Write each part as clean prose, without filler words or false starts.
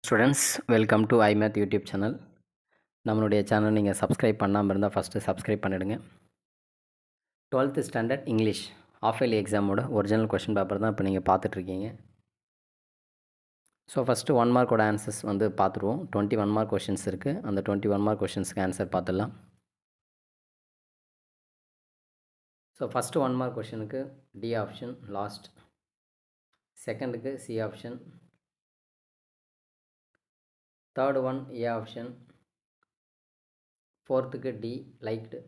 Students, welcome to iMath YouTube channel. நம்மளுடைய channel நீங்கள் subscribe பண்ணாமல் இருந்தால் ஃபஸ்ட்டு சப்ஸ்கிரைப் பண்ணிவிடுங்க. 12th standard English half yearly எக்ஸாமோட ஒரிஜினல் கொஷின் பேப்பர் தான் இப்போ நீங்கள் பார்த்துட்ருக்கீங்க. ஸோ ஃபஸ்ட்டு 1 மார்க்கோட ஆன்சர்ஸ் வந்து பார்த்துருவோம். 21 மார்க் கொஷின்ஸ் இருக்குது. அந்த 21 மார்க் கொஷின்ஸ்க்கு ஆன்சர் பார்த்துடலாம். ஸோ ஃபஸ்ட்டு 1 மார்க் கொஷினுக்கு டி ஆப்ஷன் லாஸ்ட், செகண்டுக்கு C option, third one A option, ஃபோர்த்துக்கு D liked,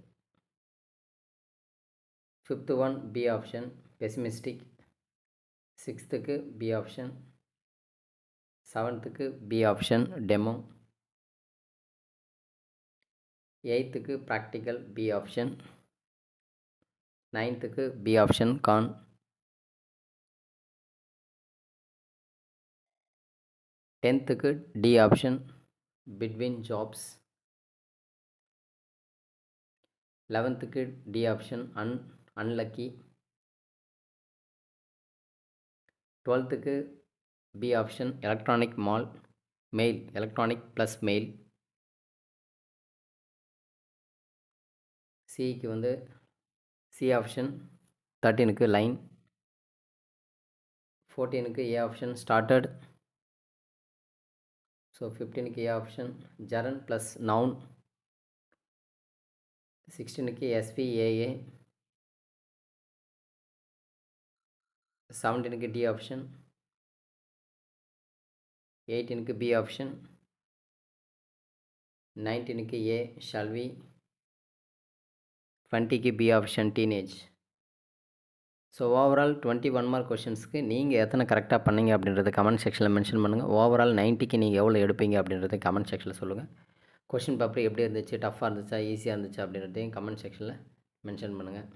fifth one B option pessimistic, சிக்ஸ்த்துக்கு பி ஆப்ஷன், செவன்த்துக்கு பி ஆப்ஷன் டெமோ, எயித்துக்கு ப்ராக்டிக்கல் பி ஆப்ஷன், நைன்த்துக்கு B option con, 10th D option between jobs, 11th D option unlucky, 12th B option electronic mail electronic plus mail, சிக்கு வந்து C option 13க்கு line, 14க்கு ஏ option started, so 15க்கு A option gerund plus noun, 16க்கு SPAA, 17க்கு D option, 18க்கு B option, 19க்கு A ஷல்வி, 20க்கு B option teenage. So overall 21 mark கொஷின்ஸ்க்கு நீங்கள் எத்தனை கரெக்டாக பண்ணீங்க அப்படின்றத கமெண்ட் செக்ஷனில் மென்ஷன் பண்ணுங்கள். ஓவரால் 90க்கு நீங்கள் எவ்வளோ எடுப்பீங்க அப்படின்றத கமெண்ட் செக்ஷனில் சொல்லுங்கள். கொஷின் பேப்பர் எப்படி இருந்துச்சு, டஃப்பாக இருந்துச்சா, ஈஸியாக இருந்துச்சா அப்படின்றதையும் கமெண்ட் செக்ஷனில் மென்ஷன் பண்ணுங்கள்.